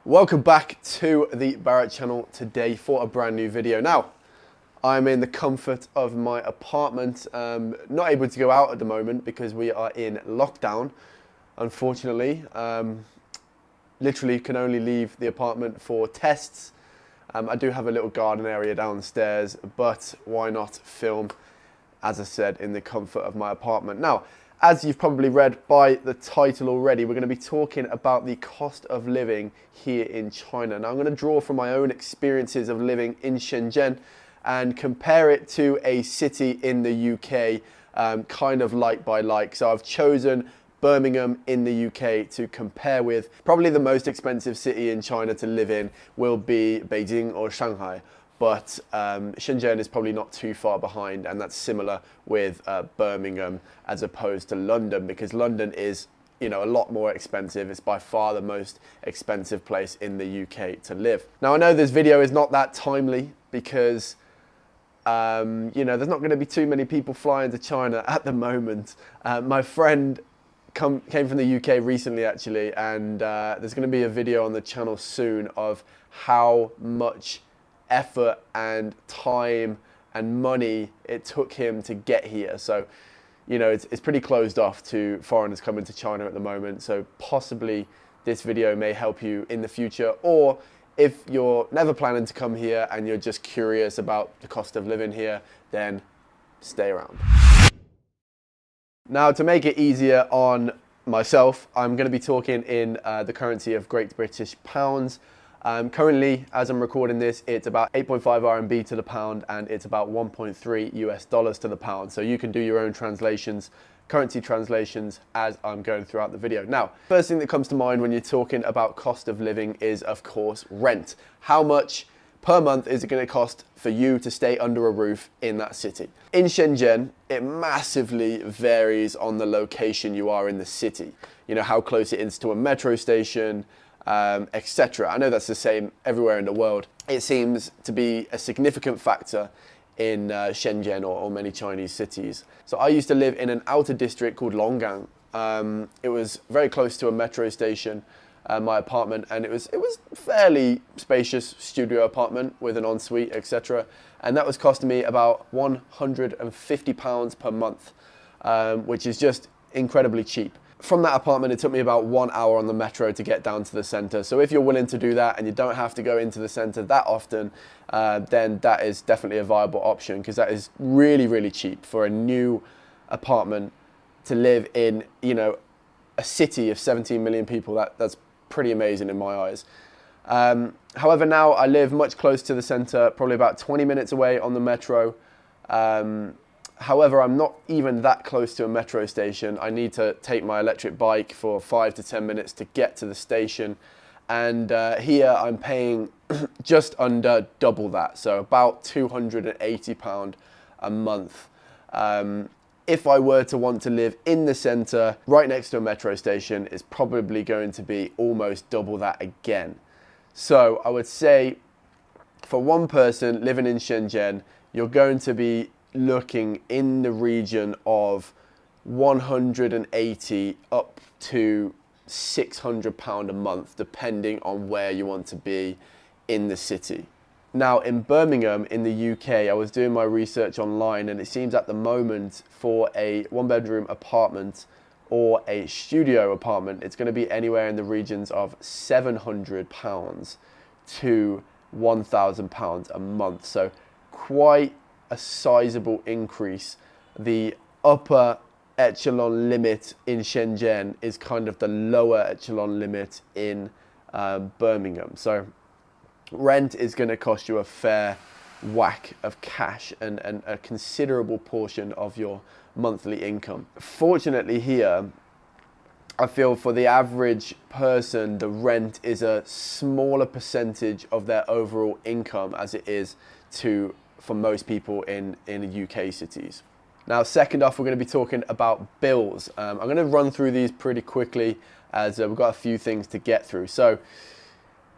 Welcome back to the Barrett channel today for a brand new video. Now, I'm in the comfort of my apartment, not able to go out at the moment because we are in lockdown, unfortunately. Literally can only leave the apartment for tests. I do have a little garden area downstairs, but why not film, as I said, in the comfort of my apartment. Now, as you've probably read by the title already, we're going to be talking about the cost of living here in China. Now, I'm going to draw from my own experiences of living in Shenzhen and compare it to a city in the UK, kind of like by like. So I've chosen Birmingham in the UK to compare with. Probably the most expensive city in China to live in will be Beijing or Shanghai. But Shenzhen is probably not too far behind, and that's similar with Birmingham as opposed to London, because London is, a lot more expensive. It's by far the most expensive place in the UK to live. Now, I know this video is not that timely because, there's not going to be too many people flying to China at the moment. My friend came from the UK recently, actually, and there's going to be a video on the channel soon of how much effort and time and money it took him to get here. So, it's pretty closed off to foreigners coming to China at the moment. So possibly this video may help you in the future, or if you're never planning to come here and you're just curious about the cost of living here, then stay around. Now, to make it easier on myself, I'm going to be talking in the currency of Great British pounds. Currently, as I'm recording this, it's about 8.5 RMB to the pound, and it's about 1.3 US dollars to the pound. So you can do your own translations, currency translations, as I'm going throughout the video. Now, first thing that comes to mind when you're talking about cost of living is, of course, rent. How much per month is it going to cost for you to stay under a roof in that city? In Shenzhen, it massively varies on the location you are in the city. How close it is to a metro station, etc. I know that's the same everywhere in the world. It seems to be a significant factor in Shenzhen or many Chinese cities. So I used to live in an outer district called Longgang. It was very close to a metro station, my apartment, and it was fairly spacious studio apartment with an ensuite, etc. And that was costing me about £150 per month, which is just incredibly cheap. From that apartment, it took me about 1 hour on the metro to get down to the center. So if you're willing to do that and you don't have to go into the center that often, then that is definitely a viable option, because that is really, really cheap for a new apartment to live in, a city of 17 million people. That's pretty amazing in my eyes. However, now I live much closer to the center, probably about 20 minutes away on the metro. However, I'm not even that close to a metro station. I need to take my electric bike for 5 to 10 minutes to get to the station. And here I'm paying just under double that, so about £280 a month. If I were to want to live in the centre, right next to a metro station, it's probably going to be almost double that again. So I would say for one person living in Shenzhen, you're going to be looking in the region of 180 up to £600 a month, depending on where you want to be in the city. Now, in Birmingham in the UK, I was doing my research online, and it seems at the moment for a one-bedroom apartment or a studio apartment, it's going to be anywhere in the regions of £700 to £1,000 a month. So quite a sizable increase. The upper echelon limit in Shenzhen is kind of the lower echelon limit in Birmingham. So rent is going to cost you a fair whack of cash and a considerable portion of your monthly income. Fortunately here, I feel for the average person, the rent is a smaller percentage of their overall income as it is for most people in the UK cities. Now, second off, we're going to be talking about bills. I'm going to run through these pretty quickly as we've got a few things to get through. So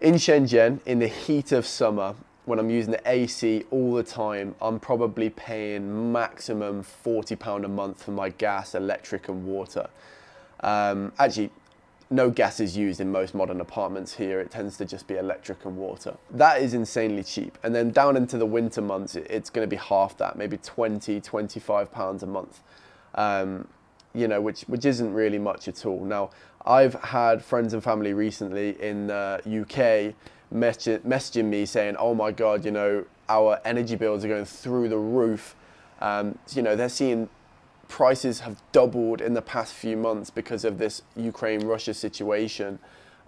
in Shenzhen, in the heat of summer, when I'm using the AC all the time, I'm probably paying maximum £40 a month for my gas, electric and water. Actually, no gas is used in most modern apartments here. It tends to just be electric and water. That is insanely cheap. And then down into the winter months, it's going to be half that, maybe 20, 25 pounds a month, you know, which isn't really much at all. Now, I've had friends and family recently in the UK messaging me saying, oh my God, you know, our energy bills are going through the roof. You know, they're seeing prices have doubled in the past few months because of this Ukraine-Russia situation.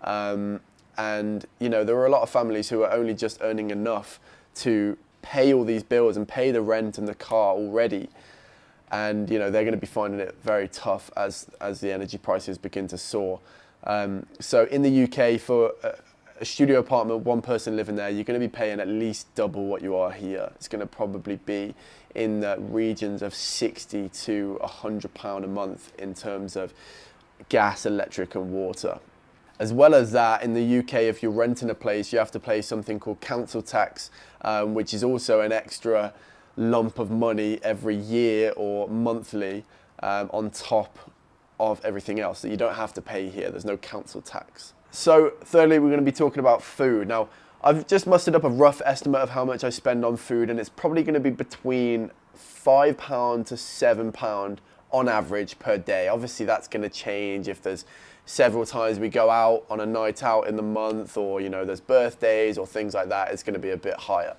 And, you know, there are a lot of families who are only just earning enough to pay all these bills and pay the rent and the car already. And, you know, they're going to be finding it very tough as the energy prices begin to soar. So in the UK, for a studio apartment, one person living there, you're going to be paying at least double what you are here. It's going to probably be in the regions of 60 to £100 a month in terms of gas, electric and water. As well as that, in the UK, if you're renting a place, you have to pay something called council tax, which is also an extra lump of money every year or monthly on top of everything else that you don't have to pay here. There's no council tax. So thirdly, we're going to be talking about food. Now, I've just mustered up a rough estimate of how much I spend on food, and it's probably going to be between £5 to £7 on average per day. Obviously, that's going to change if there's several times we go out on a night out in the month, or, you know, there's birthdays or things like that. It's going to be a bit higher.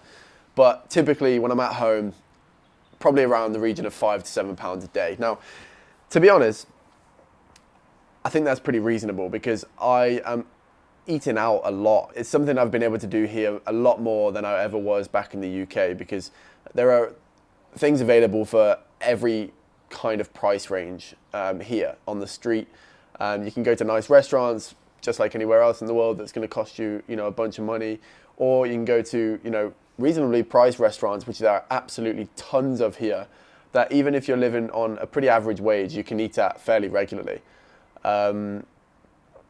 But typically, when I'm at home, probably around the region of £5 to £7 a day. Now, to be honest, I think that's pretty reasonable because I am eating out a lot. It's something I've been able to do here a lot more than I ever was back in the UK, because there are things available for every kind of price range here on the street. You can go to nice restaurants just like anywhere else in the world that's going to cost you, you know, a bunch of money, or you can go to, you know, reasonably priced restaurants, which there are absolutely tons of here, that even if you're living on a pretty average wage, you can eat at fairly regularly.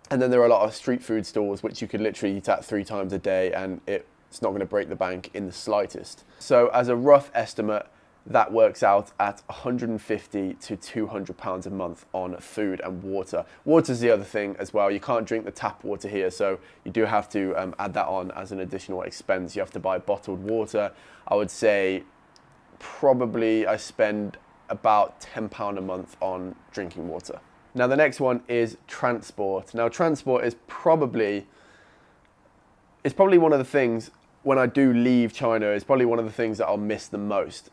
And then there are a lot of street food stalls which you could literally eat at 3 times a day, and it's not going to break the bank in the slightest. So as a rough estimate, that works out at £150 to £200 a month on food and water. Water's the other thing as well. You can't drink the tap water here, so you do have to add that on as an additional expense. You have to buy bottled water. I would say probably I spend about £10 a month on drinking water. Now the next one is transport. Now transport is probably one of the things, when I do leave China, it's probably one of the things that I'll miss the most.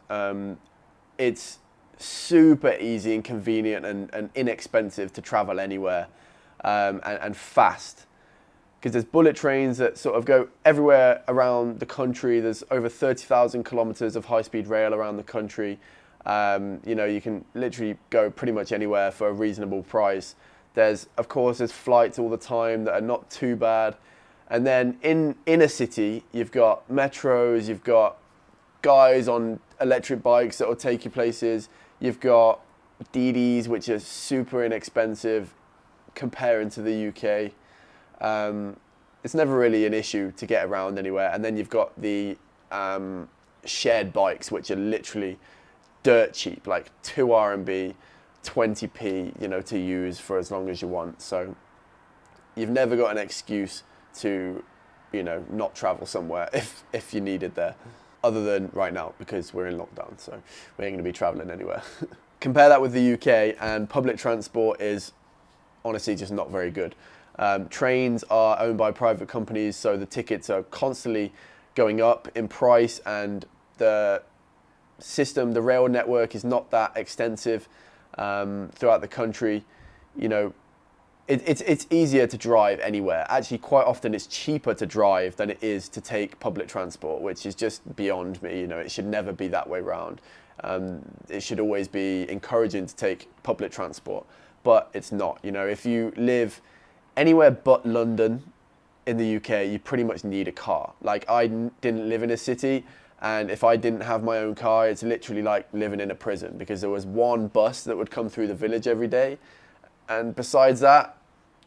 It's super easy and convenient and inexpensive to travel anywhere, and fast. Because there's bullet trains that sort of go everywhere around the country. There's over 30,000 kilometers of high-speed rail around the country. You know, you can literally go pretty much anywhere for a reasonable price. Of course, there's flights all the time that are not too bad. And then in a city, you've got metros, you've got guys on electric bikes that will take you places. You've got DDs, which are super inexpensive comparing to the UK. It's never really an issue to get around anywhere. And then you've got the shared bikes, which are literally dirt cheap, like 2 RMB, 20p, you know, to use for as long as you want. So you've never got an excuse to, you know, not travel somewhere if you need it there, other than right now because we're in lockdown, so we ain't going to be traveling anywhere. Compare that with the UK, and public transport is honestly just not very good. Trains are owned by private companies, so the tickets are constantly going up in price, and the rail network is not that extensive throughout the country. You know, it's easier to drive anywhere. Actually, quite often it's cheaper to drive than it is to take public transport, which is just beyond me. You know, it should never be that way round. It should always be encouraging to take public transport, but it's not. You know, if you live anywhere but London in the UK, you pretty much need a car. Like, I didn't live in a city, and if I didn't have my own car, it's literally like living in a prison, because there was one bus that would come through the village every day, and besides that,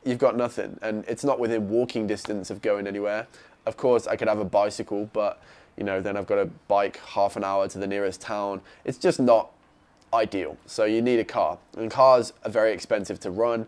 you've got nothing. And it's not within walking distance of going anywhere. Of course, I could have a bicycle, but, you know, then I've got to bike half an hour to the nearest town. It's just not ideal. So you need a car, and cars are very expensive to run.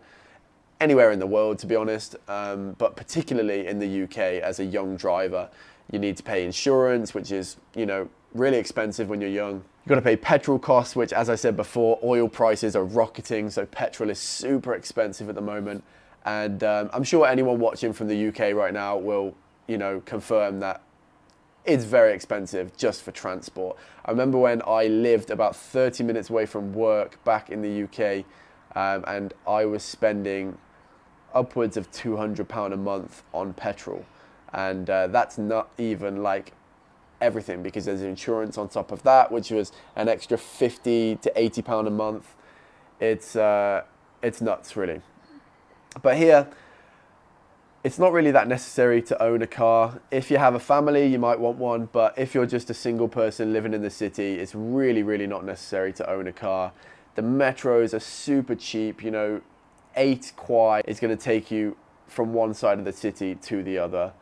anywhere in the world, to be honest, but particularly in the UK as a young driver. You need to pay insurance, which is, you know, really expensive when you're young. You've got to pay petrol costs, which, as I said before, oil prices are rocketing, so petrol is super expensive at the moment. And I'm sure anyone watching from the UK right now will, you know, confirm that it's very expensive just for transport. I remember when I lived about 30 minutes away from work back in the UK, and I was spending upwards of £200 a month on petrol. And that's not even like everything, because there's insurance on top of that, which was an extra £50 to £80 a month. It's nuts, really. But here, it's not really that necessary to own a car. If you have a family, you might want one, but if you're just a single person living in the city, it's really, really not necessary to own a car. The metros are super cheap, you know, 8 kwai is going to take you from one side of the city to the other.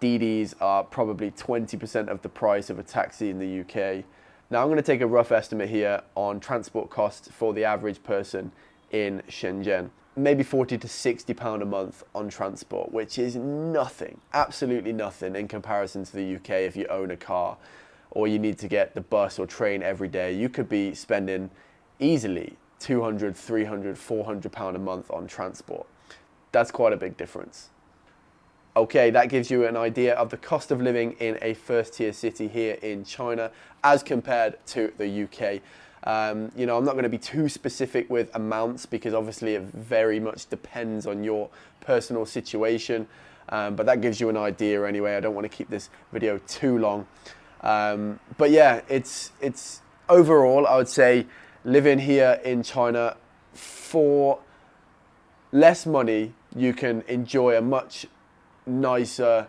DDs are probably 20% of the price of a taxi in the UK. Now I'm going to take a rough estimate here on transport costs for the average person in Shenzhen. Maybe £40 to £60 a month on transport, which is nothing, absolutely nothing in comparison to the UK. If you own a car or you need to get the bus or train every day, you could be spending easily £200, £300, £400 a month on transport. That's quite a big difference. Okay, that gives you an idea of the cost of living in a first-tier city here in China as compared to the UK. You know, I'm not going to be too specific with amounts because obviously it very much depends on your personal situation, but that gives you an idea anyway. I don't want to keep this video too long. But yeah, it's overall, I would say living here in China for less money, you can enjoy a much nicer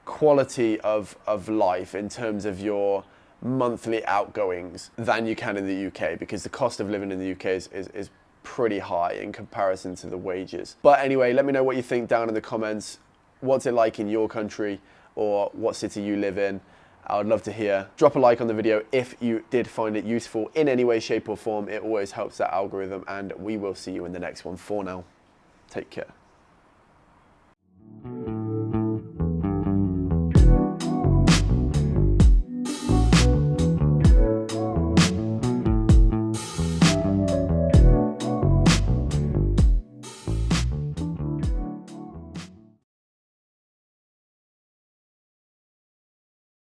quality of life in terms of your monthly outgoings than you can in the UK, because the cost of living in the UK is pretty high in comparison to the wages. But anyway, let me know what you think down in the comments. What's it like in your country, or what city you live in? I would love to hear. Drop a like on the video if you did find it useful in any way, shape or form. It always helps that algorithm, and we will see you in the next one. For now, take care.